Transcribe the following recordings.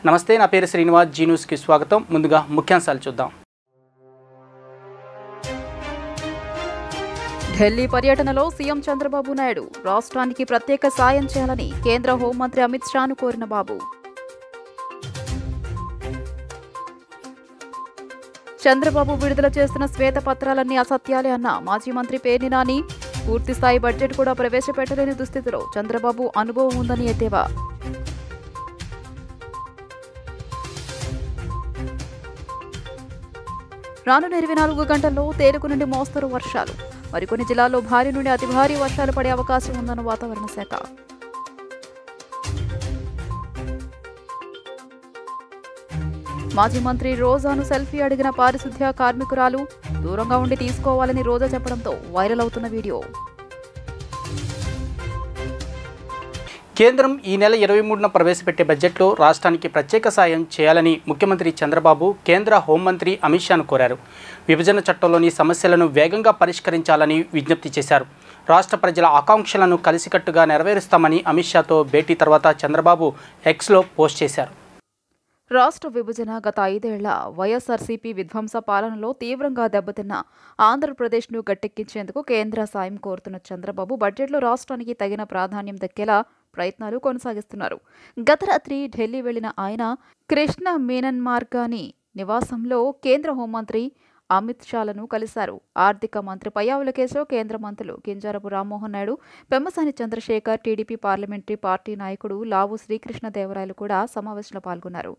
నమస్తే, నా పేరు శ్రీనివాస్. జీ న్యూస్కి స్వాగతం. ముందుగా ముఖ్యాంశాలు చూద్దాం. ఢిల్లీ పర్యటనలో సీఎం చంద్రబాబు నాయుడు రాష్ట్రానికి ప్రత్యేక సాయం చేయాలని కేంద్ర హోంమంత్రి అమిత్ షాను కోరిన బాబు. చంద్రబాబు విడుదల చేస్తున్న శ్వేతపత్రాలన్నీ అసత్యాలే అన్న మాజీ మంత్రి పేర్ని నాని. పూర్తిస్థాయి బడ్జెట్ కూడా ప్రవేశపెట్టలేని దుస్థితిలో చంద్రబాబు అనుభవం ఉందని ఎద్దేవా. రానున్న 24 గంటల్లో తేలిక నుండి మోస్తరు వర్షాలు, మరికొన్ని జిల్లాల్లో భారీ నుండి అతి భారీ వర్షాలు పడే అవకాశం ఉందన్న వాతావరణ శాఖ. మాజీ మంత్రి రోజాను సెల్ఫీ అడిగిన పారిశుద్ధ్య కార్మికురాలు దూరంగా ఉండి తీసుకోవాలని రోజా చెప్పడంతో వైరల్ అవుతున్న వీడియో. కేంద్రం ఈ నెల 23న ప్రవేశపెట్టే బడ్జెట్లో రాష్ట్రానికి ప్రత్యేక సాయం చేయాలని ముఖ్యమంత్రి చంద్రబాబు కేంద్ర హోంమంత్రి అమిత్ షాను కోరారు. విభజన చట్టంలోని సమస్యలను వేగంగా పరిష్కరించాలని విజ్ఞప్తి చేశారు. రాష్ట్ర ప్రజల ఆకాంక్షలను కలిసికట్టుగా నెరవేరుస్తామని అమిత్ షాతో భేటీ తర్వాత చంద్రబాబు ఎక్స్లో పోస్ట్ చేశారు. రాష్ట్ర విభజన గత 5 ఏళ్ల వైఎస్ఆర్సీపీ విధ్వంస పాలనలో తీవ్రంగా దెబ్బతిన్న ఆంధ్రప్రదేశ్ను గట్టెక్కించేందుకు కేంద్ర సాయం కోరుతున్న చంద్రబాబు బడ్జెట్లో రాష్ట్రానికి తగిన ప్రాధాన్యం దక్కేలా ప్రయత్నాలు కొనసాగిస్తున్నారు. గత రాత్రి ఢిల్లీ వెళ్లిన ఆయన కృష్ణ మీనన్ మార్గాని నివాసంలో కేంద్ర హోంమంత్రి అమిత్ షాలను కలిశారు. ఆర్థిక మంత్రి పయ్యావుల కేశవ్, కేంద్ర మంత్రులు Kinjarapu Rammohan Naidu, Pemmasani Chandrasekhar, TDP parliamentary party నాయకుడు లావు శ్రీకృష్ణదేవరాయలు కూడా సమావేశంలో పాల్గొన్నారు.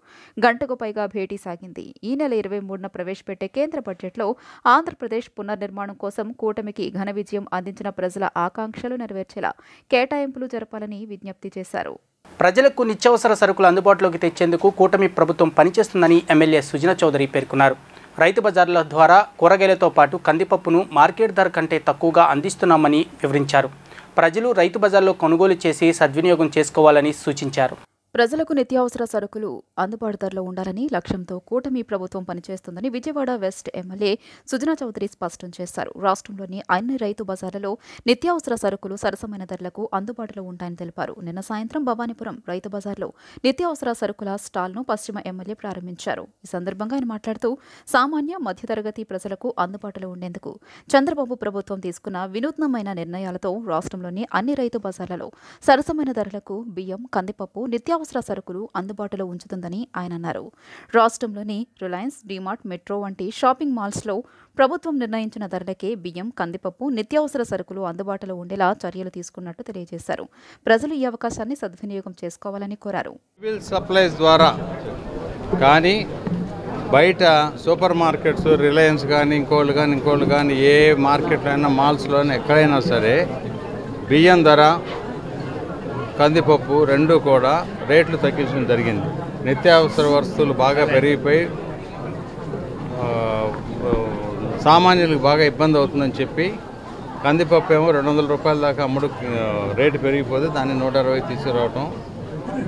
గంటకు పైగా భేటీ సాగింది. ఈ నెల 23న ప్రవేశపెట్టే కేంద్ర బడ్జెట్లో ఆంధ్రప్రదేశ్ పునర్నిర్మాణం కోసం కూటమికి ఘన విజయం అందించిన ప్రజల ఆకాంక్షలు నెరవేర్చేలా కేటాయింపులు జరపాలని విజ్ఞప్తి చేశారు. ప్రజలకు నిత్యావసర సరుకులు అందుబాటులోకి తెచ్చేందుకు కూటమి ప్రభుత్వం పనిచేస్తుందని ఎమ్మెల్యే సుజనా చౌదరి పేర్కొన్నారు. రైతు బజార్ల ద్వారా కూరగాయలతో పాటు కందిపప్పును మార్కెట్ ధర కంటే తక్కువగా అందిస్తున్నామని వివరించారు. ప్రజలు రైతు బజార్లో కొనుగోలు చేసి సద్వినియోగం చేసుకోవాలని సూచించారు. ప్రజలకు నిత్యావసర సరుకులు అందుబాటు ధరలో ఉండాలని లక్ష్యంతో కూటమి ప్రభుత్వం పనిచేస్తుందని విజయవాడ వెస్ట్ ఎమ్మెల్యే సుజనా చౌదరి స్పష్టం చేశారు. రాష్ట్రంలోని అన్ని రైతు బజార్లలో నిత్యావసర సరుకులు సరసమైన ధరలకు అందుబాటులో ఉంటాయని తెలిపారు. నిన్న సాయంత్రం భవానీపురం రైతు బజార్లో నిత్యావసర సరుకుల స్టాల్ను పశ్చిమ ఎమ్మెల్యే ప్రారంభించారు. ఈ సందర్భంగా ఆయన మాట్లాడుతూ సామాన్య మధ్యతరగతి ప్రజలకు అందుబాటులో ఉండేందుకు చంద్రబాబు ప్రభుత్వం తీసుకున్న వినూత్నమైన నిర్ణయాలతో రాష్ట్రంలోని అన్ని రైతు బజార్లలో సరసమైన ధరలకు బియ్యం, కందిపప్పు, నిత్యావసర సరుకులు అందుబాటులో ఉంచుతుందని ఆయన అన్నారు. రాష్ట్రంలోని రిలయన్స్, డీమార్ట్, మెట్రో వంటి షాపింగ్ మాల్స్లో ప్రభుత్వం నిర్ణయించిన ధరలకే బియ్యం, కందిపప్పు, నిత్యావసర సరుకులు అందుబాటులో ఉండేలా చర్యలు తీసుకున్నట్టు తెలియజేశారు. ప్రజలు ఈ అవకాశాన్ని సద్వినియోగం చేసుకోవాలని కోరారు. సివిల్ సప్లైస్ ద్వారా కానీ బయట సూపర్ మార్కెట్స్, రిలయన్స్ కానీ ఇంకోళ్ళు కానీ ఏ మార్కెట్లో అయినా మాల్స్లోనే ఎక్కడైనా సరే బియ్యం ధర, కందిపప్పు రెండు కూడా రేట్లు తగ్గించడం జరిగింది. నిత్యావసర వస్తువులు బాగా పెరిగిపోయి సామాన్యులకు బాగా ఇబ్బంది అవుతుందని చెప్పి కందిపప్పు ఏమో 200 రూపాయల దాకా రేటు పెరిగిపోతే దాన్ని 120 తీసుకురావటం,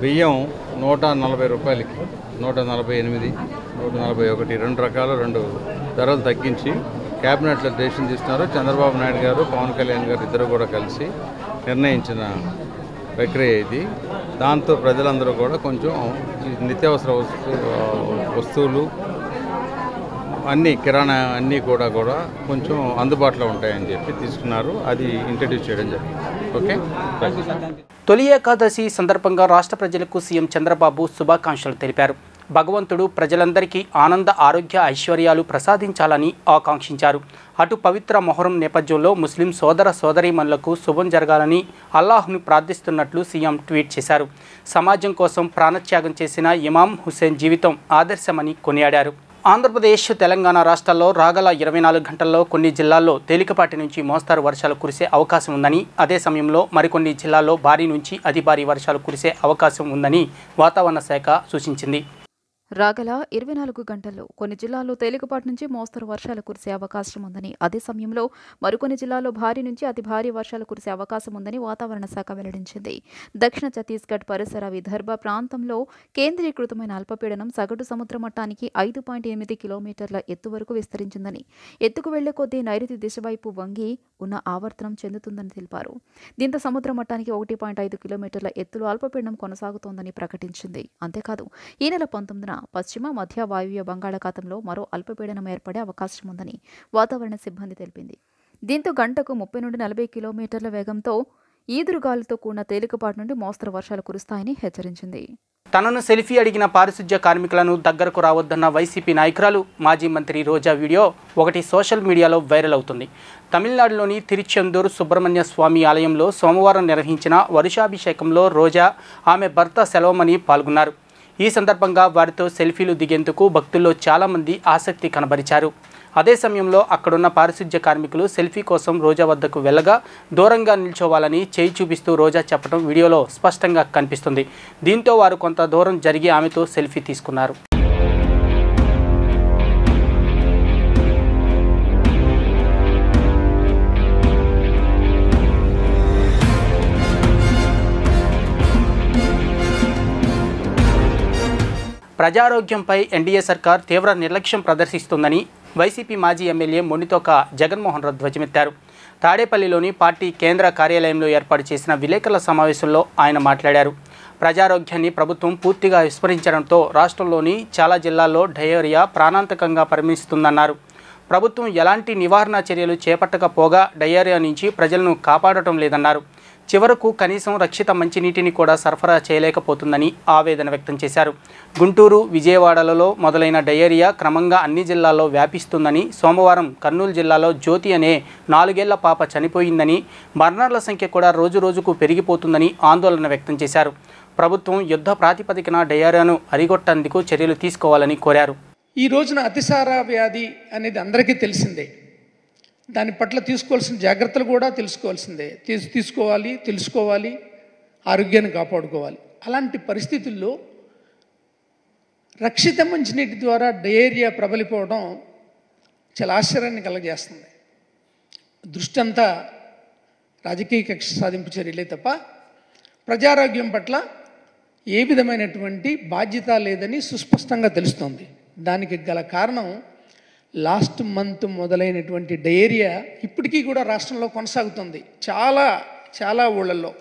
బియ్యం 140 రూపాయలకి 148, 141 రెండు రకాలు రెండు ధరలు తగ్గించి క్యాబినెట్లో డెసిషన్ తీసుకున్నారు. చంద్రబాబు నాయుడు గారు, పవన్ కళ్యాణ్ గారు ఇద్దరు కూడా కలిసి నిర్ణయించిన ప్రక్రియ ఇది. దాంతో ప్రజలందరూ కూడా కొంచెం నిత్యావసర వస్తువులు అన్నీ, కిరాణా అన్నీ కూడా కొంచెం అందుబాటులో ఉంటాయని చెప్పి తీసుకున్నారు. అది ఇంట్రడ్యూస్ చేయడం జరిగింది. ఓకే. తొలి ఏకాదశి సందర్భంగా రాష్ట్ర ప్రజలకు సీఎం చంద్రబాబు శుభాకాంక్షలు తెలిపారు. భగవంతుడు ప్రజలందరికీ ఆనంద, ఆరోగ్య, ఐశ్వర్యాలు ప్రసాదించాలని ఆకాంక్షించారు. అటు పవిత్ర మొహరం నేపథ్యంలో ముస్లిం సోదర సోదరీమణులకు శుభం జరగాలని అల్లాహ్ను ప్రార్థిస్తున్నట్లు సీఎం ట్వీట్ చేశారు. సమాజం కోసం ప్రాణత్యాగం చేసిన ఇమాం హుస్సేన్ జీవితం ఆదర్శమని కొనియాడారు. ఆంధ్రప్రదేశ్, తెలంగాణ రాష్ట్రాల్లో రాగల 24 గంటల్లో కొన్ని జిల్లాల్లో తేలికపాటి నుంచి మోస్తారు వర్షాలు కురిసే అవకాశం ఉందని, అదే సమయంలో మరికొన్ని జిల్లాల్లో భారీ నుంచి అతి భారీ వర్షాలు కురిసే అవకాశం ఉందని వాతావరణ శాఖ సూచించింది. రాగల 24 గంటల్లో కొన్ని జిల్లాల్లో తేలికపాటి నుంచి మోస్తరు వర్షాలు కురిసే అవకాశం ఉందని, అదే సమయంలో మరికొన్ని జిల్లాల్లో భారీ నుంచి అతి భారీ వర్షాలు కురిసే అవకాశం ఉందని వాతావరణ శాఖ వెల్లడించింది. దక్షిణ ఛత్తీస్గఢ్ పరిసర విదర్భ ప్రాంతంలో కేంద్రీకృతమైన అల్పపీడనం సగటు సముద్ర మట్టానికి 5.8 కిలోమీటర్ల ఎత్తు వరకు విస్తరించిందని, ఎత్తుకు వెళ్లే కొద్దీ నైరుతి దిశ వైపు వంగి ఉన్న ఆవర్తనం చెందుతుందని తెలిపారు. దీంతో సముద్ర మట్టానికి 1.5 కిలోమీటర్ల ఎత్తులో అల్పపీడనం కొనసాగుతోందని ప్రకటించింది. అంతేకాదు ఈ నెల 19న పశ్చిమ మధ్య వాయువ్య బంగాళాఖాతంలో మరో అల్పపీడనం ఏర్పడే అవకాశం ఉందని వాతావరణ సిబ్బంది తెలిపింది. దీంతో గంటకు 30 నుండి 40 కిలోమీటర్ల వేగంతో ఈదురుగాలులతో కూడిన తేలికపాటి నుండి మోస్తరు వర్షాలు కురుస్తాయని హెచ్చరించింది. తనను సెల్ఫీ అడిగిన పారిశుధ్య కార్మికులను దగ్గరకు రావద్దన్న వైసీపీ నాయకురాలు మాజీ మంత్రి రోజా వీడియో ఒకటి సోషల్ మీడియాలో వైరల్ అవుతుంది. తమిళనాడులోని తిరుచెందూరు సుబ్రహ్మణ్య స్వామి ఆలయంలో సోమవారం నిర్వహించిన వరుషాభిషేకంలో రోజా, ఆమె భర్త సెలవమణి పాల్గొన్నారు. ఈ సందర్భంగా వారితో సెల్ఫీలు దిగేందుకు భక్తుల్లో చాలామంది ఆసక్తి కనబరిచారు. అదే సమయంలో అక్కడున్న పారిశుధ్య కార్మికులు సెల్ఫీ కోసం రోజా వద్దకు వెళ్ళగా దూరంగా నిల్చోవాలని చేయి చూపిస్తూ రోజా చెప్పడం వీడియోలో స్పష్టంగా కనిపిస్తుంది. దీంతో వారు కొంత దూరం జరిగి ఆమెతో సెల్ఫీ తీసుకున్నారు. ప్రజారోగ్యంపై ఎన్డీఏ సర్కార్ తీవ్ర నిర్లక్ష్యం ప్రదర్శిస్తుందని వైసీపీ మాజీ ఎమ్మెల్యే మొండితోక జగన్మోహన్ రెడ్డి ధ్వజమెత్తారు. తాడేపల్లిలోని పార్టీ కేంద్ర కార్యాలయంలో ఏర్పాటు చేసిన విలేకరుల సమావేశంలో ఆయన మాట్లాడారు. ప్రజారోగ్యాన్ని ప్రభుత్వం పూర్తిగా విస్మరించడంతో రాష్ట్రంలోని చాలా జిల్లాల్లో డయేరియా ప్రాణాంతకంగా పరిణమిస్తుందన్నారు. ప్రభుత్వం ఎలాంటి నివారణ చర్యలు చేపట్టకపోగా డయేరియా నుంచి ప్రజలను కాపాడటం లేదన్నారు. చివరకు కనీసం రక్షిత మంచినీటిని కూడా సరఫరా చేయలేకపోతుందని ఆవేదన వ్యక్తం చేశారు. గుంటూరు, విజయవాడలలో మొదలైన డయేరియా క్రమంగా అన్ని జిల్లాల్లో వ్యాపిస్తుందని, సోమవారం కర్నూలు జిల్లాలో జ్యోతి అనే 4 ఏళ్ల పాప చనిపోయిందని, మరణాల సంఖ్య కూడా రోజురోజుకు పెరిగిపోతుందని ఆందోళన వ్యక్తం చేశారు. ప్రభుత్వం యుద్ధ ప్రాతిపదికన డయేరియాను అరిగొట్టేందుకు చర్యలు తీసుకోవాలని కోరారు. ఈ రోజున అతిసార వ్యాధి అనేది అందరికీ తెలిసిందే. దాని పట్ల తీసుకోవాల్సిన జాగ్రత్తలు కూడా తెలుసుకోవాలి, ఆరోగ్యాన్ని కాపాడుకోవాలి. అలాంటి పరిస్థితుల్లో రక్షిత మంచినీటి ద్వారా డయేరియా ప్రబలిపోవడం చాలా ఆశ్చర్యాన్ని కలగజేస్తుంది. దృష్టి అంతా రాజకీయ కక్ష సాధింపు చర్యలే తప్ప ప్రజారోగ్యం పట్ల ఏ విధమైనటువంటి బాధ్యత లేదని సుస్పష్టంగా తెలుస్తోంది. దానికి గల కారణం లాస్ట్ మంత్ మొదలైనటువంటి డయేరియా ఇప్పటికీ కూడా రాష్ట్రంలో కొనసాగుతుంది. చాలా ఊళ్ళల్లో,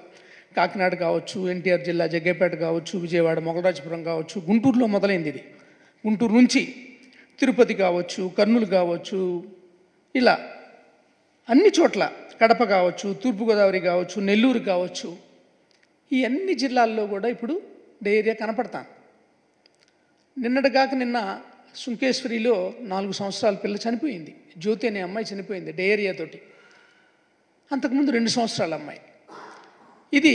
కాకినాడ కావచ్చు, ఎన్టీఆర్ జిల్లా జగ్గైపేట కావచ్చు, విజయవాడ మొగలరాజపురం కావచ్చు, గుంటూరులో మొదలైంది. ఇది గుంటూరు నుంచి తిరుపతి కావచ్చు, కర్నూలు కావచ్చు, ఇలా అన్ని చోట్ల, కడప కావచ్చు, తూర్పుగోదావరి కావచ్చు, నెల్లూరు కావచ్చు, ఈ అన్ని జిల్లాల్లో కూడా ఇప్పుడు డయేరియా కనపడతాను. నిన్న సుంకేశ్వరిలో 4 సంవత్సరాల పిల్ల చనిపోయింది. జ్యోతి అనే అమ్మాయి చనిపోయింది డయేరియాతోటి. అంతకుముందు 2 సంవత్సరాల అమ్మాయి. ఇది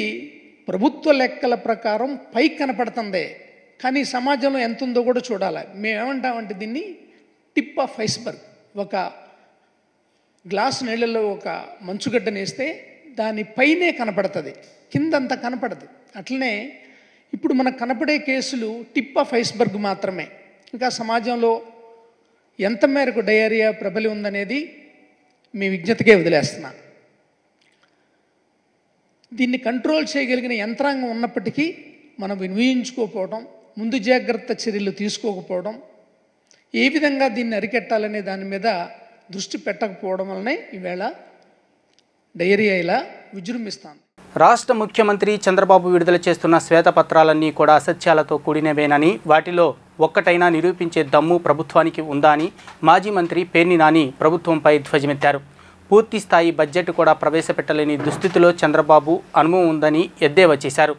ప్రభుత్వ లెక్కల ప్రకారం పైకి కనపడుతుందే, కానీ సమాజంలో ఎంత ఉందో కూడా చూడాలి. మేమేమంటామంటే దీన్ని టిప్ ఆఫ్ ఐస్బర్గ్. ఒక గ్లాసు నీళ్ళలో ఒక మంచుగడ్డనేస్తే దాని పైనే కనపడుతుంది, కిందంతా కనపడదు. అట్లనే ఇప్పుడు మనకు కనపడే కేసులు టిప్ ఆఫ్ ఐస్బర్గ్ మాత్రమే. ఇంకా సమాజంలో ఎంత మేరకు డయేరియా ప్రబలి ఉందనేది మీ విజ్ఞతకే వదిలేస్తున్నా. దీన్ని కంట్రోల్ చేయగలిగిన యంత్రాంగం ఉన్నప్పటికీ మనం వినియోగించుకోకపోవడం, ముందు జాగ్రత్త చర్యలు తీసుకోకపోవడం, ఏ విధంగా దీన్ని అరికట్టాలనే దాని మీద దృష్టి పెట్టకపోవడం వల్లనే ఈవేళ డయేరియా ఇలా విజృంభిస్తాను. రాష్ట్ర ముఖ్యమంత్రి చంద్రబాబు విడుదల చేస్తున్న శ్వేతపత్రాలన్నీ కూడా అసత్యాలతో కూడినవేనని, వాటిలో ఒక్కటైనా నిరూపించే దమ్ము ప్రభుత్వానికి ఉందా అని మాజీ మంత్రి పేర్ని నాని ప్రభుత్వంపై ధ్వజమెత్తారు. పూర్తి స్థాయి బడ్జెట్ కూడా ప్రవేశపెట్టలేని దుస్థితిలో చంద్రబాబు అనుభవం ఉందని ఎద్దేవా చేశారు.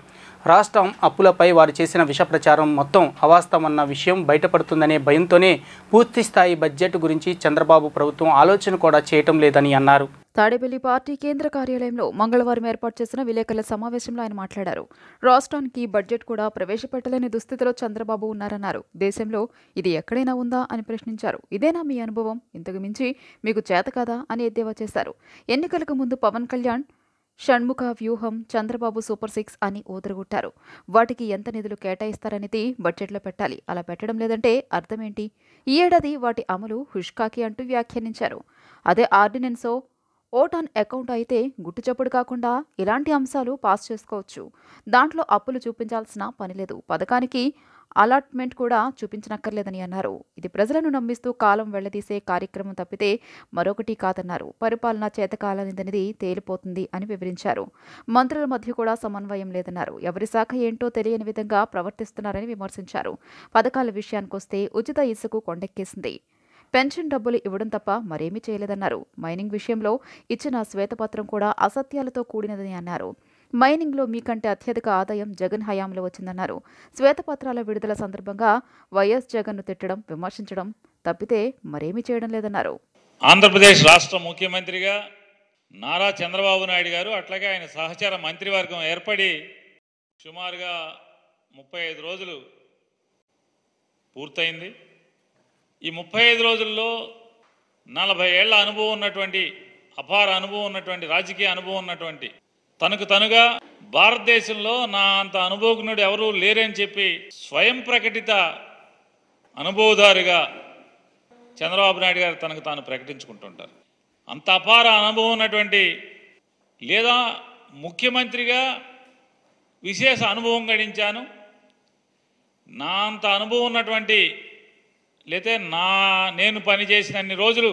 రాష్ట్రం అప్పులపై వారు చేసిన విష ప్రచారం మొత్తం అవాస్తవమన్న విషయం బయటపడుతుందనే భయంతోనే పూర్తి స్థాయి బడ్జెట్ గురించి చంద్రబాబు ప్రభుత్వం ఆలోచన కూడా చేయటం లేదని అన్నారు. తాడేపల్లి పార్టీ కేంద్ర కార్యాలయంలో మంగళవారం ఏర్పాటు చేసిన విలేకరుల సమావేశంలో ఆయన మాట్లాడారు. రాష్ట్రానికి బడ్జెట్ కూడా ప్రవేశపెట్టలేని దుస్థితిలో చంద్రబాబు ఉన్నారన్నారు. దేశంలో ఇది ఎక్కడైనా ఉందా అని ప్రశ్నించారు. ఇదేనా మీ అనుభవం? ఇంతకు మించి మీకు చేత కాదా అని ఎద్దేవా చేశారు. ఎన్నికలకు ముందు పవన్ కళ్యాణ్ షణ్ముఖ వ్యూహం, చంద్రబాబు సూపర్ 6 అని ఊదరగొట్టారు. వాటికి ఎంత నిధులు కేటాయిస్తారనేది బడ్జెట్లో పెట్టాలి. అలా పెట్టడం లేదంటే అర్థమేంటి? ఈ ఏడాది వాటి అమలు హుష్కాకి అంటూ వ్యాఖ్యానించారు. అదే ఆర్డినెన్సో ఓట్ ఆన్ అకౌంట్ అయితే గుట్టుచప్పుడు కాకుండా ఇలాంటి అంశాలు పాస్ చేసుకోవచ్చు. దాంట్లో అప్పులు చూపించాల్సిన పని లేదు. పథకానికి అలాట్మెంట్ కూడా చూపించనక్కర్లేదని అన్నారు. ఇది ప్రజలను నమ్మిస్తూ కాలం వెళ్లదీసే కార్యక్రమం తప్పితే మరొకటి కాదన్నారు. పరిపాలన చేతకాలనిదనేది తేలిపోతుంది అని వివరించారు. మంత్రుల మధ్య కూడా సమన్వయం లేదన్నారు. ఎవరి శాఖ ఏంటో తెలియని విధంగా ప్రవర్తిస్తున్నారని విమర్శించారు. పథకాల విషయానికొస్తే ఉచిత ఇసుకు కొండెక్కేసింది. పెన్షన్ డబ్బులు ఇవ్వడం తప్ప మరేమీ చేయలేదన్నారు. మైనింగ్ విషయంలో ఇచ్చిన శ్వేతపత్రం కూడా అసత్యాలతో కూడినదని అన్నారు. మైనింగ్లో మీకంటే అత్యధిక ఆదాయం జగన్ హయాంలో వచ్చిందన్నారు. శ్వేతపత్రాల విడుదల సందర్భంగా వైఎస్ జగన్ను తిట్టడం, విమర్శించడం తప్పితే మరేమీ చేయడం లేదన్నారు. ఆంధ్రప్రదేశ్ రాష్ట్ర ముఖ్యమంత్రిగా నారా చంద్రబాబు నాయుడు గారు, అట్లాగే ఆయన సహచర మంత్రివర్గం ఏర్పడి సుమారుగా 35 రోజులు పూర్తయింది. ఈ 35 రోజుల్లో 40 ఏళ్ల అనుభవం ఉన్నటువంటి, అపార అనుభవం ఉన్నటువంటి, రాజకీయ అనుభవం ఉన్నటువంటి, తనుగా భారతదేశంలో నా అంత అనుభవజ్ఞుడు ఎవరూ లేరని చెప్పి స్వయం ప్రకటిత అనుభవదారుగా చంద్రబాబు నాయుడు గారు తనకు తాను ప్రకటించుకుంటుంటారు. అంత అపార అనుభవం ఉన్నటువంటి, లేదా ముఖ్యమంత్రిగా విశేష అనుభవం గడించాను, నా అంత అనుభవం ఉన్నటువంటి, లేతే నేను పనిచేసిన అన్ని రోజులు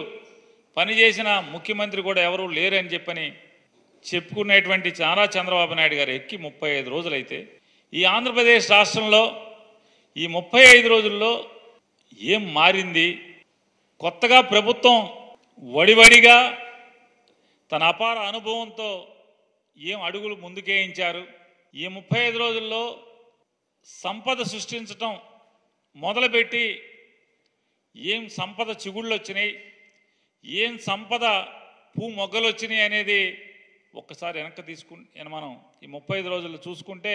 పనిచేసిన ముఖ్యమంత్రి కూడా ఎవరూ లేరని చెప్పని చెప్పుకునేటువంటి నారా చంద్రబాబు నాయుడు గారు ఎక్కి 35 రోజులైతే ఈ ఆంధ్రప్రదేశ్ రాష్ట్రంలో ఈ 35 రోజుల్లో ఏం మారింది? కొత్తగా ప్రభుత్వం వడివడిగా తన అపార అనుభవంతో ఏం అడుగులు ముందుకేయించారు? ఈ 35 రోజుల్లో సంపద సృష్టించటం మొదలుపెట్టి ఏం సంపద చిగుళ్ళు వచ్చినాయి, ఏం సంపద మొగ్గలు వచ్చినాయి అనేది ఒక్కసారి వెనక్కి తీసుకుని మనం ఈ 35 రోజులు చూసుకుంటే,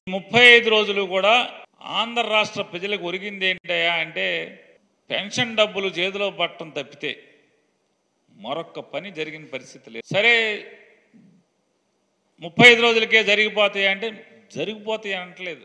35 రోజులు కూడా ఆంధ్ర రాష్ట్ర ప్రజలకు ఒరిగింది ఏంటయ్యా అంటే పెన్షన్ డబ్బులు చేతిలో పట్టడం తప్పితే మరొక్క పని జరిగిన పరిస్థితి లేదు. సరే 35 రోజులకే జరిగిపోతాయి అంటే జరిగిపోతాయి అనట్లేదు.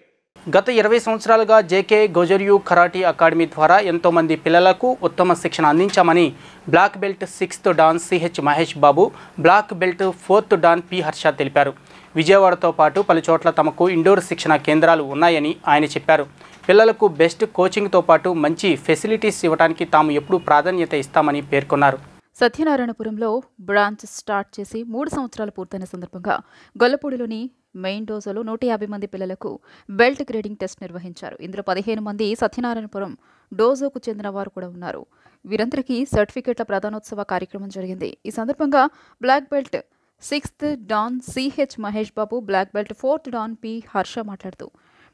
గత 20 సంవత్సరాలుగా జేకే గోజరియు కరాటీ అకాడమీ ద్వారా ఎంతోమంది పిల్లలకు ఉత్తమ శిక్షణ అందించామని బ్లాక్ బెల్ట్ 6th డాన్ CH Mahesh Babu, black belt 4th డాన్ పి హర్ష తెలిపారు. విజయవాడతో పాటు పలుచోట్ల తమకు ఇండోర్ శిక్షణ కేంద్రాలు ఉన్నాయని ఆయన చెప్పారు. పిల్లలకు బెస్ట్ కోచింగ్తో పాటు మంచి ఫెసిలిటీస్ ఇవ్వడానికి తాము ఎప్పుడూ ప్రాధాన్యత ఇస్తామని పేర్కొన్నారు. సత్యనారాయణపురంలో బ్రాంచ్ స్టార్ట్ చేసి 3 సంవత్సరాలు పూర్తయిన సందర్భంగా గొల్లపూడిలోని మెయిన్ డోజోలో 150 మంది పిల్లలకు బెల్ట్ గ్రేడింగ్ టెస్ట్ నిర్వహించారు. ఇందులో 15 మంది సత్యనారాయణపురం డోజోకు చెందిన వారు కూడా ఉన్నారు. వీరందరికీ సర్టిఫికెట్ల ప్రదానోత్సవ కార్యక్రమం జరిగింది. ఈ సందర్భంగా బ్లాక్ బెల్ట్ 6th డాన్ CH Mahesh Babu, black belt 4th డాన్ పి హర్ష మాట్లాడుతూ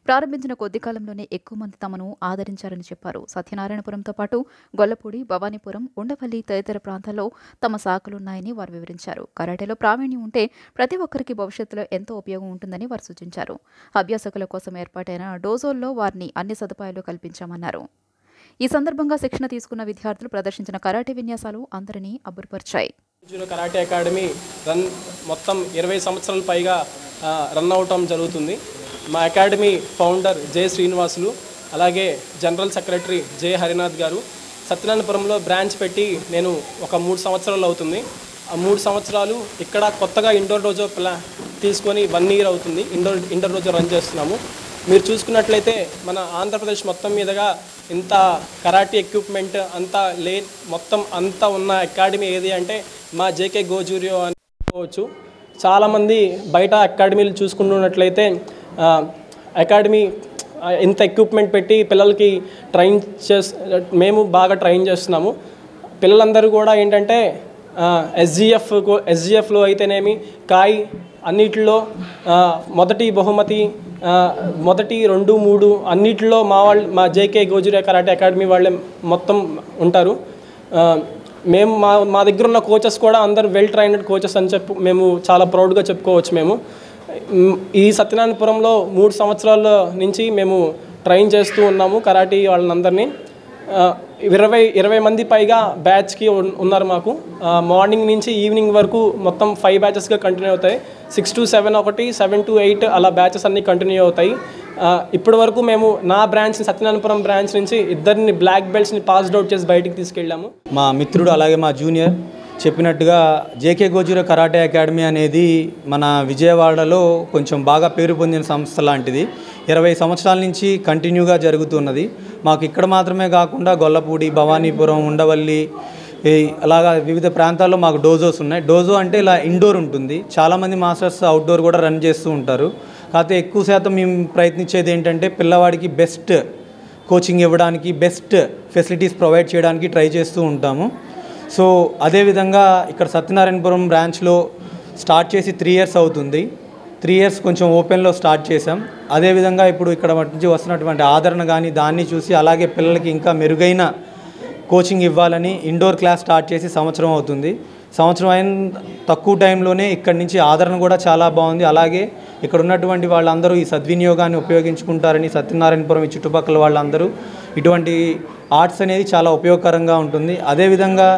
ప్రారంభించిన కొద్ది కాలంలోనే ఎక్కువ మంది తమను ఆదరించారని చెప్పారు. సత్యనారాయణపురంతో పాటు గొల్లపూడి, భవానీపురం, ఉండవల్లి తదితర ప్రాంతాల్లో తమ శాఖలున్నాయని వారు వివరించారు. కరాటేలో ప్రావీణ్యం ఉంటే ప్రతి ఒక్కరికి భవిష్యత్తులో ఎంతో ఉపయోగం ఉంటుందని వారు సూచించారు. అభ్యాసకుల కోసం ఏర్పాటైన డోజోల్లో వారిని అన్ని సదుపాయాలు కల్పించామన్నారు. ఈ సందర్భంగా శిక్షణ తీసుకున్న విద్యార్థులు ప్రదర్శించిన కరాటే విన్యాసాలు అందరినీ అబ్బురపరిచాయి. కరాటే అకాడమీ మొత్తం 20 సంవత్సరాల పైగా రన్ అవటం జరుగుతుంది. మా అకాడమీ ఫౌండర్ జె శ్రీనివాసులు, అలాగే జనరల్ సెక్రటరీ జె హరినాథ్ గారు సత్యనారాయణపురంలో బ్రాంచ్ పెట్టి నేను ఒక 3 సంవత్సరాలు అవుతుంది. ఆ 3 సంవత్సరాలు ఇక్కడ కొత్తగా ఇండోర్ డోజో తీసుకొని 1 year అవుతుంది. ఇండోర్ డోజో రన్ చేస్తున్నాము. మీరు చూసుకున్నట్లయితే మన ఆంధ్రప్రదేశ్ మొత్తం మీదుగా ఇంత కరాటీ ఎక్విప్మెంట్ అంతా మొత్తం అంతా ఉన్న అకాడమీ ఏది అంటే మా జేకే గోజూరియో అని అనుకోవచ్చు. చాలామంది బయట అకాడమీలు చూసుకున్నట్లయితే అకాడమీ ఇంత ఎక్విప్మెంట్ పెట్టి పిల్లలకి మేము బాగా ట్రైన్ చేస్తున్నాము. పిల్లలందరూ కూడా ఏంటంటే ఎస్జిఎఫ్లో అయితేనేమి కాయ్ అన్నిటిలో మొదటి బహుమతి, మొదటి 2, 3 అన్నిటిలో మా జేకే గోజూరియో కరాటే అకాడమీ వాళ్ళే మొత్తం ఉంటారు. మేము మా దగ్గర ఉన్న కోచెస్ కూడా అందరు వెల్ ట్రైన్డ్ కోచెస్ అని మేము చాలా ప్రౌడ్గా చెప్పుకోవచ్చు. మేము ఈ సత్యనారాయణపురంలో 3 సంవత్సరాల నుంచి మేము ట్రైన్ చేస్తూ ఉన్నాము కరాటీ వాళ్ళందరినీ. 20 మంది పైగా బ్యాచ్కి ఉన్నారు మాకు. మార్నింగ్ నుంచి ఈవినింగ్ వరకు మొత్తం 5 బ్యాచెస్గా కంటిన్యూ అవుతాయి. 6 to 7 ఒకటి, 7 to 8 అలా బ్యాచెస్ అన్నీ కంటిన్యూ అవుతాయి. ఇప్పటి వరకు మేము నా బ్రాంచ్ సత్యనారాయణపురం బ్రాంచ్ నుంచి 2 బ్లాక్ బెల్ట్స్ని పాస్డ్ అవుట్ చేసి బయటికి తీసుకెళ్ళాము. మా మిత్రుడు అలాగే మా జూనియర్ చెప్పినట్టుగా జేకే గోజురా కరాటే అకాడమీ అనేది మన విజయవాడలో కొంచెం బాగా పేరు పొందిన సంస్థ లాంటిది. 20 సంవత్సరాల నుంచి కంటిన్యూగా జరుగుతున్నది. మాకు ఇక్కడ మాత్రమే కాకుండా గొల్లపూడి, భవానీపురం, ఉండవల్లి అలాగా వివిధ ప్రాంతాల్లో మాకు డోజోస్ ఉన్నాయి. డోజో అంటే ఇలా ఇండోర్ ఉంటుంది. చాలామంది మాస్టర్స్ అవుట్డోర్ కూడా రన్ చేస్తూ ఉంటారు. కాకపోతే ఎక్కువ శాతం మేము ప్రయత్నించేది ఏంటంటే పిల్లవాడికి బెస్ట్ కోచింగ్ ఇవ్వడానికి, బెస్ట్ ఫెసిలిటీస్ ప్రొవైడ్ చేయడానికి ట్రై చేస్తూ ఉంటాము. సో అదేవిధంగా ఇక్కడ సత్యనారాయణపురం బ్రాంచ్లో స్టార్ట్ చేసి 3 years అవుతుంది. 3 years కొంచెం ఓపెన్లో స్టార్ట్ చేసాం. అదేవిధంగా ఇప్పుడు ఇక్కడ నుంచి వస్తున్నటువంటి ఆదరణ కానీ దాన్ని చూసి అలాగే పిల్లలకి ఇంకా మెరుగైన కోచింగ్ ఇవ్వాలని ఇండోర్ క్లాస్ స్టార్ట్ చేసి సంవత్సరం అవుతుంది. సంవత్సరం అయిన తక్కువ టైంలోనే ఇక్కడి నుంచి ఆదరణ కూడా చాలా బాగుంది. అలాగే ఇక్కడ ఉన్నటువంటి వాళ్ళందరూ ఈ సద్వినియోగాన్ని ఉపయోగించుకుంటారని సత్యనారాయణపురం ఈ చుట్టుపక్కల వాళ్ళందరూ ఇటువంటి ఆర్ట్స్ అనేది చాలా ఉపయోగకరంగా ఉంటుంది. అదేవిధంగా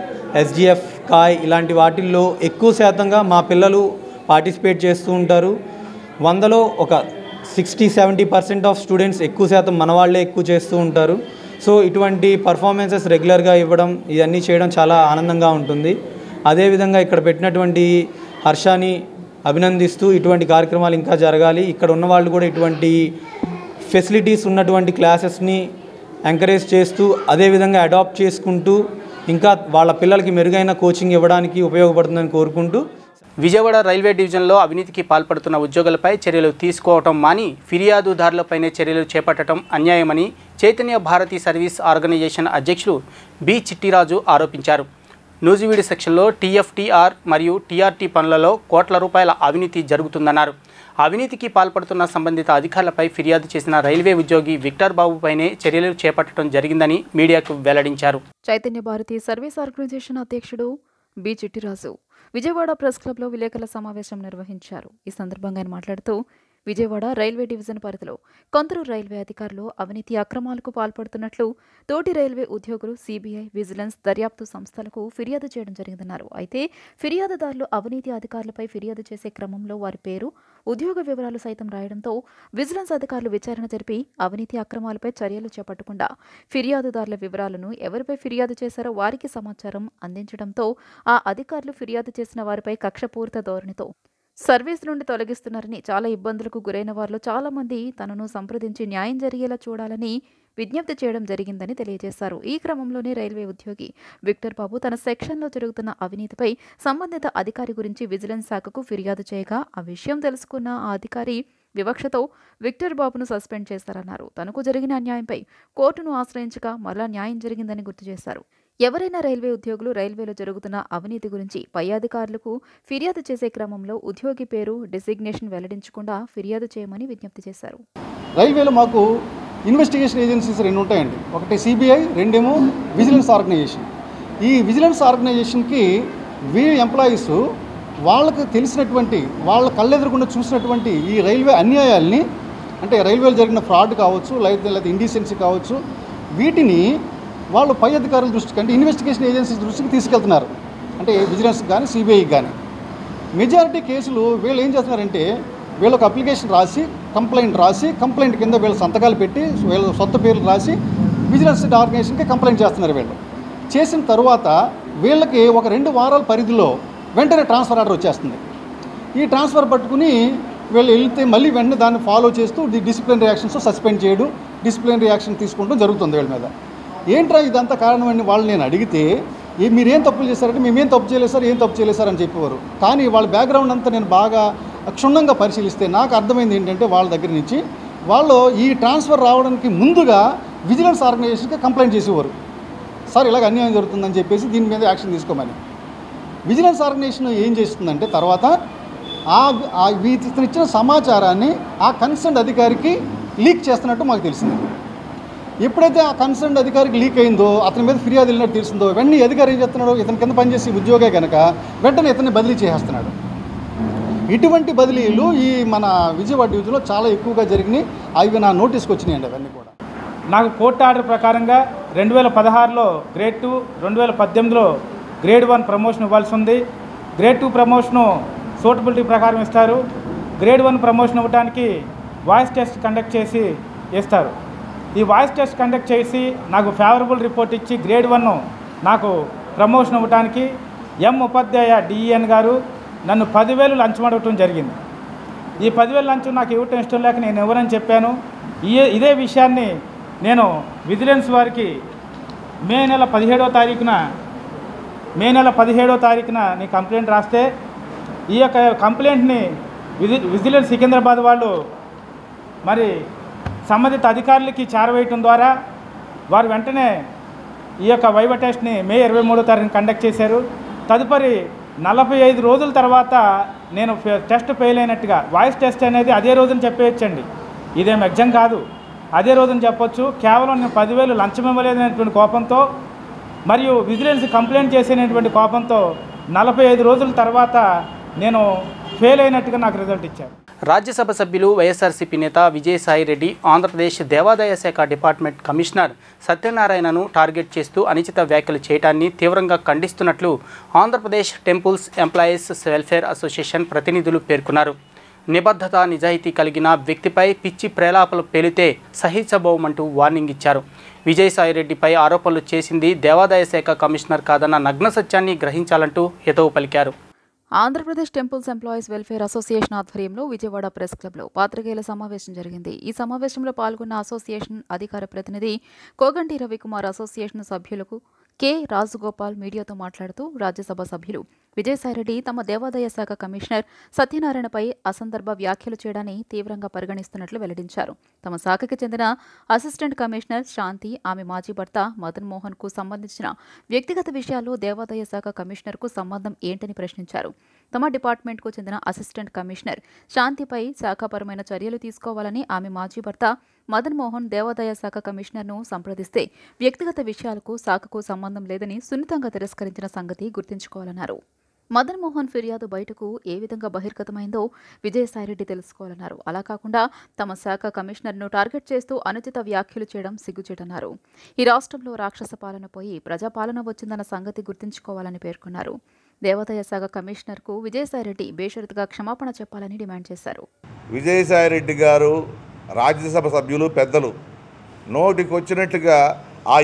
SGF, కాయ్ ఇలాంటి వాటిల్లో ఎక్కువ శాతంగా మా పిల్లలు పార్టిసిపేట్ చేస్తూ ఉంటారు. 100లో ఒక 60-70% ఆఫ్ స్టూడెంట్స్ ఎక్కువ శాతం మన వాళ్ళే ఎక్కువ చేస్తూ ఉంటారు. సో ఇటువంటి పర్ఫార్మెన్సెస్ రెగ్యులర్గా ఇవ్వడం ఇవన్నీ చేయడం చాలా ఆనందంగా ఉంటుంది. అదేవిధంగా ఇక్కడ పెట్టినటువంటి హర్షాని అభినందిస్తూ ఇటువంటి కార్యక్రమాలు ఇంకా జరగాలి. ఇక్కడ ఉన్న వాళ్ళు కూడా ఇటువంటి ఫెసిలిటీస్ ఉన్నటువంటి క్లాసెస్ని ఎంకరేజ్ చేస్తూ అదేవిధంగా అడాప్ట్ చేసుకుంటూ ఇంకా వాళ్ళ పిల్లలకి మెరుగైన కోచింగ్ ఇవ్వడానికి ఉపయోగపడుతుందని కోరుకుంటూ విజయవాడ రైల్వే డివిజన్లో అవినీతికి పాల్పడుతున్న ఉద్యోగులపై చర్యలు తీసుకోవటం మాని ఫిర్యాదుదారులపైనే చర్యలు చేపట్టడం అన్యాయమని చైతన్య భారతి సర్వీస్ ఆర్గనైజేషన్ అధ్యక్షులు బి చిట్టిరాజు ఆరోపించారు. నూజివీడు సెక్షన్లో TFTR మరియు TRT పనులలో కోట్ల రూపాయల అవినీతి జరుగుతుందన్నారు. అవినీతికి పాల్పడుతున్న సంబంధిత అధికారులపై ఫిర్యాదు చేసిన రైల్వే ఉద్యోగి విక్టర్ బాబుపైనే చర్యలు చేపట్టడం జరిగిందని మీడియాకు వెల్లడించారు. చైతన్య భారతి సర్వీస్ ఆర్గనైజేషన్ అధ్యక్షుడు బి చిట్టిరాజు విజయవాడ ప్రెస్ క్లబ్లో విలేకరుల సమావేశం నిర్వహించారు. ఈ సందర్భంగా ఆయన మాట్లాడుతూ విజయవాడ రైల్వే డివిజన్ పరిధిలో కొందరు రైల్వే అధికారులు అవినీతి అక్రమాలకు పాల్పడుతున్నట్లు తోటి రైల్వే ఉద్యోగులు CBI, విజిలెన్స్, దర్యాప్తు సంస్థలకు ఫిర్యాదు చేయడం జరిగిందన్నారు. అయితే ఫిర్యాదుదారులు అవినీతి అధికారులపై ఫిర్యాదు చేసే క్రమంలో వారి పేరు, ఉద్యోగ వివరాలు సైతం రాయడంతో విజిలెన్స్ అధికారులు విచారణ జరిపి అవినీతి అక్రమాలపై చర్యలు చేపట్టకుండా ఫిర్యాదుదారుల వివరాలను ఎవరిపై ఫిర్యాదు చేశారో వారికి సమాచారం అందించడంతో ఆ అధికారులు ఫిర్యాదు చేసిన వారిపై కక్షపూరిత ధోరణితో సర్వీస్ నుండి తొలగిస్తున్నారని, చాలా ఇబ్బందులకు గురైన వారిలో చాలా మంది తనను సంప్రదించి న్యాయం జరిగేలా చూడాలని విజ్ఞప్తి చేయడం జరిగిందని తెలియజేశారు. ఈ క్రమంలోనే రైల్వే ఉద్యోగి విక్టర్ బాబు తన సెక్షన్లో జరుగుతున్న అవినీతిపై సంబంధిత అధికారి గురించి విజిలెన్స్ శాఖకు ఫిర్యాదు చేయగా ఆ విషయం తెలుసుకున్న ఆ అధికారి వివక్షతో విక్టర్ బాబును సస్పెండ్ చేశారన్నారు. తనకు జరిగిన అన్యాయంపై కోర్టును ఆశ్రయించగా మరలా న్యాయం జరిగిందని గుర్తు చేశారు. ఎవరైనా రైల్వే ఉద్యోగులు రైల్వేలో జరుగుతున్న అవినీతి గురించి పై అధికారులకు ఫిర్యాదు చేసే క్రమంలో ఉద్యోగి పేరు, డిసిగ్నేషన్ వెల్లడించకుండా ఫిర్యాదు చేయమని విజ్ఞప్తి చేశారు. రైల్వేలో మాకు ఇన్వెస్టిగేషన్ ఏజెన్సీస్ 2 ఉంటాయండి. ఒకటి CBI, 2 విజిలెన్స్ ఆర్గనైజేషన్. ఈ విజిలెన్స్ ఆర్గనైజేషన్కి ఎంప్లాయీస్ వాళ్ళకు తెలిసినటువంటి వాళ్ళ కళ్ళెదురకుండా చూసినటువంటి ఈ రైల్వే అన్యాయాల్ని, అంటే రైల్వేలో జరిగిన ఫ్రాడ్ కావచ్చు, లేదా ఇండీసెన్సీ కావచ్చు, వీటిని వాళ్ళు పై అధికారుల దృష్టికి, అంటే ఇన్వెస్టిగేషన్ ఏజెన్సీస్ దృష్టికి తీసుకెళ్తున్నారు. అంటే విజిలెన్స్కి కానీ CBIకి కానీ. మెజారిటీ కేసులు వీళ్ళు ఏం చేస్తున్నారంటే వీళ్ళొక అప్లికేషన్ రాసి, కంప్లైంట్ కింద వీళ్ళ సంతకాలు పెట్టి వీళ్ళ సొంత పేర్లు రాసి విజిలెన్స్ ఆర్గనైజేషన్కి కంప్లైంట్ చేస్తున్నారు. వీళ్ళు చేసిన తర్వాత వీళ్ళకి ఒక 2 వారాల పరిధిలో వెంటనే ట్రాన్స్ఫర్ ఆర్డర్ వచ్చేస్తుంది. ఈ ట్రాన్స్ఫర్ పట్టుకుని వీళ్ళు వెళ్తే మళ్ళీ వెంటనే దాన్ని ఫాలో చేస్తూ డిసిప్లినరీ యాక్షన్స్ సస్పెండ్ చేయడం, డిసిప్లినరీ యాక్షన్ తీసుకుంటూ జరుగుతుంది వీళ్ళ మీద. ఏంట్రా ఇదంతా కారణం అని వాళ్ళు నేను అడిగితే మీరేం తప్పులు చేశారంటే మేమేం తప్పు చేయలేదు సార్ అని చెప్పేవారు. కానీ వాళ్ళ బ్యాక్గ్రౌండ్ అంతా నేను బాగా క్షుణ్ణంగా పరిశీలిస్తే నాకు అర్థమైంది ఏంటంటే వాళ్ళ దగ్గర నుంచి వాళ్ళు ఈ ట్రాన్స్ఫర్ రావడానికి ముందుగా విజిలెన్స్ ఆర్గనైజేషన్కి కంప్లైంట్ చేసేవారు. సార్ ఇలాగ అన్యాయం జరుగుతుందని చెప్పేసి దీని మీద యాక్షన్ తీసుకోమని. విజిలెన్స్ ఆర్గనైజేషన్ ఏం చేస్తుందంటే తర్వాత ఇతను ఇచ్చిన సమాచారాన్ని ఆ కన్సర్న్ అధికారికి లీక్ చేస్తున్నట్టు మాకు తెలిసింది. ఎప్పుడైతే ఆ కన్సర్న్ అధికారికి లీక్ అయిందో, అతని మీద ఫిర్యాదు వెళ్ళినట్టు తెలిసిందో, వెంటనే అధికారి ఏం చేస్తున్నాడు, ఇతని కింద పనిచేసి ఉద్యోగే కనుక వెంటనే ఇతన్ని బదిలీ చేసేస్తున్నాడు. ఇటువంటి బదిలీలు ఈ మన విజయవాడ డివిజన్లో చాలా ఎక్కువగా జరిగినాయి. అవి నా నోటీస్కి వచ్చినాయండి. అవన్నీ కూడా నాకు కోర్టు ఆర్డర్ ప్రకారంగా 2016లో గ్రేడ్ 2, 2018లో గ్రేడ్ 1 ప్రమోషన్ ఇవ్వాల్సి ఉంది. గ్రేడ్ 2 ప్రమోషను సూటబిలిటీ ప్రకారం ఇస్తారు. గ్రేడ్ 1 ప్రమోషన్ ఇవ్వడానికి వాయిస్ టెస్ట్ కండక్ట్ చేసి ఇస్తారు. ఈ వాయిస్ టెస్ట్ కండక్ట్ చేసి నాకు ఫేవరబుల్ రిపోర్ట్ ఇచ్చి గ్రేడ్ 1 నాకు ప్రమోషన్ ఇవ్వడానికి ఉపాధ్యాయ డిఈఎన్ గారు నన్ను 10,000 లంచం అడగటం జరిగింది. ఈ 10,000 లంచం నాకు ఇవ్వటం ఇష్టం లేక నేను ఎవరని చెప్పాను. ఇదే విషయాన్ని నేను విజిలెన్స్ వారికి మే నెల 17వ తారీఖున నీ కంప్లైంట్ రాస్తే ఈ యొక్క కంప్లైంట్ని విజిలెన్స్ సికింద్రాబాద్ వాళ్ళు మరి సంబంధిత అధికారులకి చేరవేయటం ద్వారా వారు వెంటనే ఈ యొక్క వైవా టెస్ట్ని మే 23వ తారీఖున కండక్ట్ చేశారు. తదుపరి 45 రోజుల తర్వాత నేను టెస్ట్ ఫెయిల్ అయినట్టుగా, వాయిస్ టెస్ట్ అనేది అదే రోజున చెప్పేయచ్చండి, ఇదేం ఎగ్జామ్ కాదు, అదే రోజున చెప్పొచ్చు. కేవలం నేను 10,000 లంచం ఇవ్వలేదనేటువంటి కోపంతో మరియు విజిలెన్స్ కంప్లైంట్ చేసేటువంటి కోపంతో 45 రోజుల తర్వాత నేను ఫెయిల్ అయినట్టుగా నాకు రిజల్ట్ ఇచ్చారు. రాజ్యసభ సభ్యులు వైఎస్ఆర్సీపీ నేత విజయసాయిరెడ్డి ఆంధ్రప్రదేశ్ దేవాదాయ శాఖ డిపార్ట్మెంట్ కమిషనర్ సత్యనారాయణను టార్గెట్ చేస్తూ అనుచిత వ్యాఖ్యలు చేయడాన్ని తీవ్రంగా ఖండిస్తున్నట్లు Andhra Pradesh temples employees welfare association ప్రతినిధులు పేర్కొన్నారు. నిబద్ధత, నిజాయితీ కలిగిన వ్యక్తిపై పిచ్చి ప్రేలాపలు పేలితే సహించబోమంటూ వార్నింగ్ ఇచ్చారు. విజయసాయిరెడ్డిపై ఆరోపణలు చేసింది దేవాదాయ శాఖ కమిషనర్ కాదన్న నగ్న సత్యాన్ని గ్రహించాలంటూ హితవు పలికారు. Andhra Pradesh temples employees welfare association ఆధ్వర్యంలో విజయవాడ ప్రెస్ క్లబ్లో పాత్రికేయుల సమావేశం జరిగింది. ఈ సమావేశంలో పాల్గొన్న అసోసియేషన్ అధికార ప్రతినిధి కోగంటి రవికుమార్ అసోసియేషన్ సభ్యులకు కె రాజగోపాల్ మీడియాతో మాట్లాడుతూ రాజ్యసభ సభ్యులు విజయసాయిరెడ్డి తమ దేవాదాయ శాఖ కమిషనర్ సత్యనారాయణపై అసందర్భ వ్యాఖ్యలు చేయడాన్ని తీవ్రంగా పరిగణిస్తున్నట్లు వెల్లడించారు. తమ శాఖకి చెందిన అసిస్టెంట్ కమిషనర్ శాంతి, ఆమె మాజీ భర్త మదన్ మోహన్ కు సంబంధించిన వ్యక్తిగత విషయాల్లో దేవాదాయ శాఖ కమిషనర్ కు సంబంధం ఏంటని ప్రశ్నించారు. తమ డిపార్ట్మెంట్కు చెందిన అసిస్టెంట్ కమిషనర్ శాంతిపై శాఖాపరమైన చర్యలు తీసుకోవాలని ఆమె మాజీ భర్త మదన్ మోహన్ దేవాదాయ శాఖ కమిషనర్ను సంప్రదిస్తే వ్యక్తిగత విషయాలకు శాఖకు సంబంధం లేదని సున్నితంగా తిరస్కరించిన సంగతి గుర్తుంచుకోవాలన్నారు. మదన్ మోహన్ ఫిర్యాదు బయటకు ఏ విధంగా బహిర్గతమైందో విజయసాయిరెడ్డి తెలుసుకోవాలన్నారు. అలా కాకుండా తమ శాఖ కమిషనర్ను టార్గెట్ చేస్తూ అనుచిత వ్యాఖ్యలు చేయడం సిగ్గుచేటన్నారు. ఈ రాష్ట్రంలో రాక్షస పాలన పోయి ప్రజాపాలన వచ్చిందన్న సంగతి గుర్తుంచుకోవాలని పేర్కొన్నారు. దేవాదాయ శాఖ కమిషనర్కు విజయసాయిరెడ్డి బేషరతుగా క్షమాపణ చెప్పాలని డిమాండ్ చేశారు. విజయసాయిరెడ్డి గారు రాజ్యసభ సభ్యులు, పెద్దలు నోటికి వచ్చినట్టుగా ఆ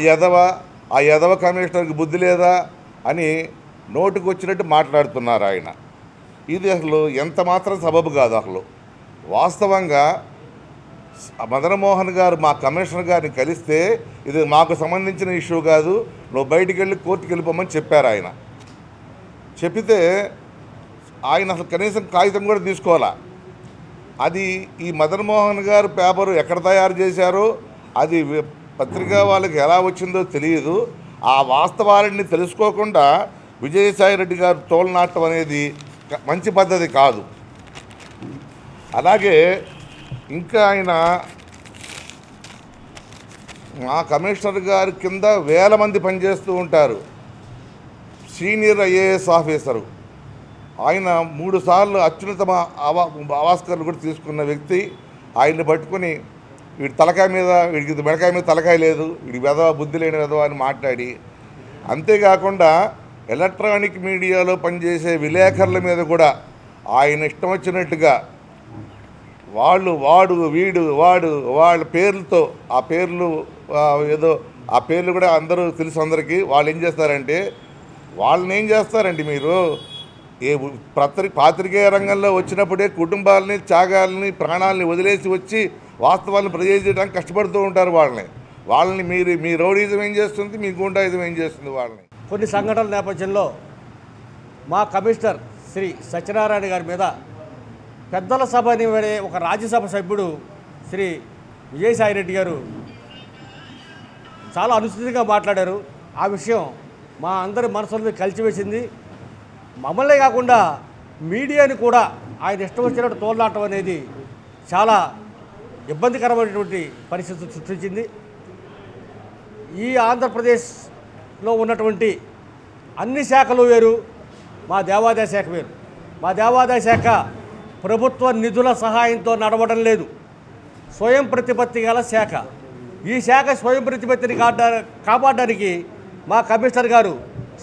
యదవ కమిషనర్కి బుద్ధి లేదా అని నోటికి వచ్చినట్టు మాట్లాడుతున్నారు ఆయన. ఇది అసలు ఎంత మాత్రం సబబు కాదు. అసలు వాస్తవంగా మదన్మోహన్ గారు మా కమిషనర్ గారిని కలిస్తే ఇది మాకు సంబంధించిన ఇష్యూ కాదు, నువ్వు బయటికి వెళ్ళి కోర్టుకి వెళ్ళిపోమని చెప్పారు. ఆయన చెప్పితే ఆయన అసలు కనీసం కాగితం కూడా తీసుకోవాలా. అది ఈ మదన్మోహన్ గారు పేపరు ఎక్కడ తయారు చేశారో, అది పత్రికా వాళ్ళకి ఎలా వచ్చిందో తెలియదు. ఆ వాస్తవాలని తెలుసుకోకుండా విజయసాయిరెడ్డి గారు తోలనాటం అనేది మంచి పద్ధతి కాదు. అలాగే ఇంకా ఆయన మా కమిషనర్ గారి కింద వేల మంది పనిచేస్తూ ఉంటారు. సీనియర్ ఐఏఎస్ ఆఫీసరు ఆయన 3 సార్లు అత్యున్నతమ అవాస్కర్లు కూడా తీసుకున్న వ్యక్తి. ఆయన్ని పట్టుకుని వీడి తలకాయ మీద, వీడికి మెడకాయ మీద తలకాయ లేదు, వీడికి వెధవ, బుద్ధి లేని వెధవ అని మాట్లాడి, అంతేకాకుండా ఎలక్ట్రానిక్ మీడియాలో పనిచేసే విలేకరుల మీద కూడా ఆయన ఇష్టం వచ్చినట్టుగా వాళ్ళ పేర్లతో, ఆ పేర్లు ఏదో ఆ పేర్లు కూడా అందరూ తెలుసు అందరికీ. వాళ్ళు ఏం చేస్తారంటే, వాళ్ళని ఏం చేస్తారండి మీరు, ఏ పాత్రికేయ రంగంలో వచ్చినప్పుడే కుటుంబాలని, త్యాగాలని, ప్రాణాలని వదిలేసి వచ్చి వాస్తవాలను ప్రజెంట్ కష్టపడుతూ ఉంటారు. వాళ్ళని మీ రౌడీజం ఏం చేస్తుంది, మీ గుండాయిజం ఏం చేస్తుంది వాళ్ళని. కొన్ని సంఘటనల నేపథ్యంలో మా కమిషనర్ శ్రీ సత్యనారాయణ గారి మీద పెద్దల సభ అనే ఒక రాజ్యసభ సభ్యుడు శ్రీ విజయసాయిరెడ్డి గారు చాలా అనుచితంగా మాట్లాడారు. ఆ విషయం మా అందరి మనసులను కలిచివేసింది. మమ్మల్నే కాకుండా మీడియాని కూడా ఆయన ఇష్టం వచ్చినట్టు తోలనాటం అనేది చాలా ఇబ్బందికరమైనటువంటి పరిస్థితి సృష్టించింది. ఈ ఆంధ్రప్రదేశ్లో ఉన్నటువంటి అన్ని శాఖలు వేరు, మా దేవాదాయ శాఖ వేరు. మా దేవాదాయ శాఖ ప్రభుత్వ నిధుల సహాయంతో నడవడం లేదు, స్వయం ప్రతిపత్తి గల శాఖ. ఈ శాఖ స్వయం ప్రతిపత్తిని కాపాడడానికి మా కమిషనర్ గారు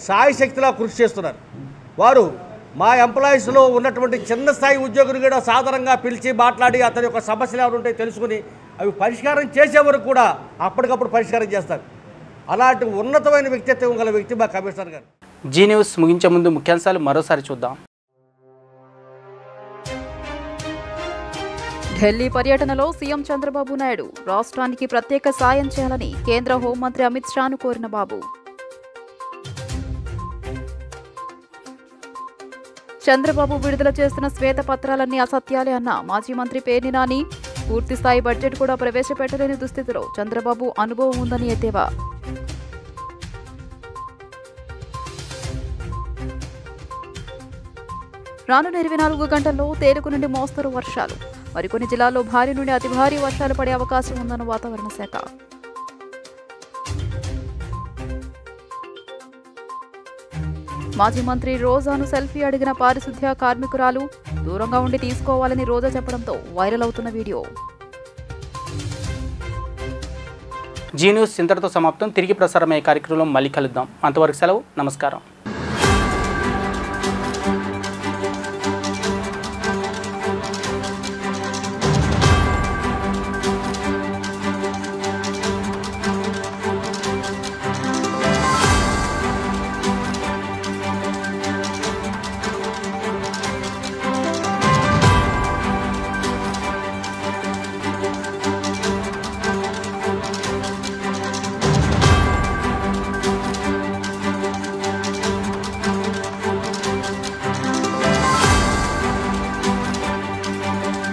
సాయశక్తిలా కృషి చేస్తున్నారు. వారు మా ఎంప్లాయీస్లో ఉన్నటువంటి చిన్న స్థాయి ఉద్యోగులు కూడా సాధారణంగా పిలిచి మాట్లాడి అతని యొక్క సమస్యలు ఎవరు ఉంటాయో తెలుసుకుని అవి పరిష్కారం చేసే వరకు కూడా అప్పటికప్పుడు పరిష్కారం చేస్తారు. అలాంటి ఉన్నతమైన వ్యక్తిత్వం గల వ్యక్తి మా కమిషనర్ గారు. జీ న్యూస్ ముగించే ముందు ముఖ్యాంశాలు మరోసారి చూద్దాం. ఢిల్లీ పర్యటనలో సీఎం చంద్రబాబు నాయుడు రాష్ట్రానికి ప్రత్యేక సాయం చేయాలని కేంద్ర హోంమంత్రి అమిత్ షాను కోరిన బాబు. చంద్రబాబు విడుదల చేస్తున్న శ్వేతపత్రాలన్నీ అసత్యాలే అన్న మాజీ మంత్రి పేర్ని నాని. పూర్తిస్థాయి బడ్జెట్ కూడా ప్రవేశపెట్టలేని దుస్థితిలో చంద్రబాబు అనుభవం ఉందని ఎద్దేవా. రానున్న 24 గంటల్లో తేలిక నుండి మోస్తరు వర్షాలు, మరికొన్ని జిల్లాల్లో భారీ నుండి అతి భారీ వర్షాలు పడే అవకాశం ఉందన్న వాతావరణ శాఖ. మాజీ మంత్రి రోజాను సెల్ఫీ అడిగిన పారిశుద్ధ్య కార్మికురాలు దూరంగా ఉండి తీసుకోవాలని రోజా చెప్పడంతో వైరల్ అవుతున్న వీడియో. జీ న్యూస్ ఇంతటితో సమాప్తం. తిరిగి ప్రసారమయ్యే కార్యక్రమంలో మళ్ళీ కలుద్దాం. అంతవరకు సెలవు. నమస్కారం.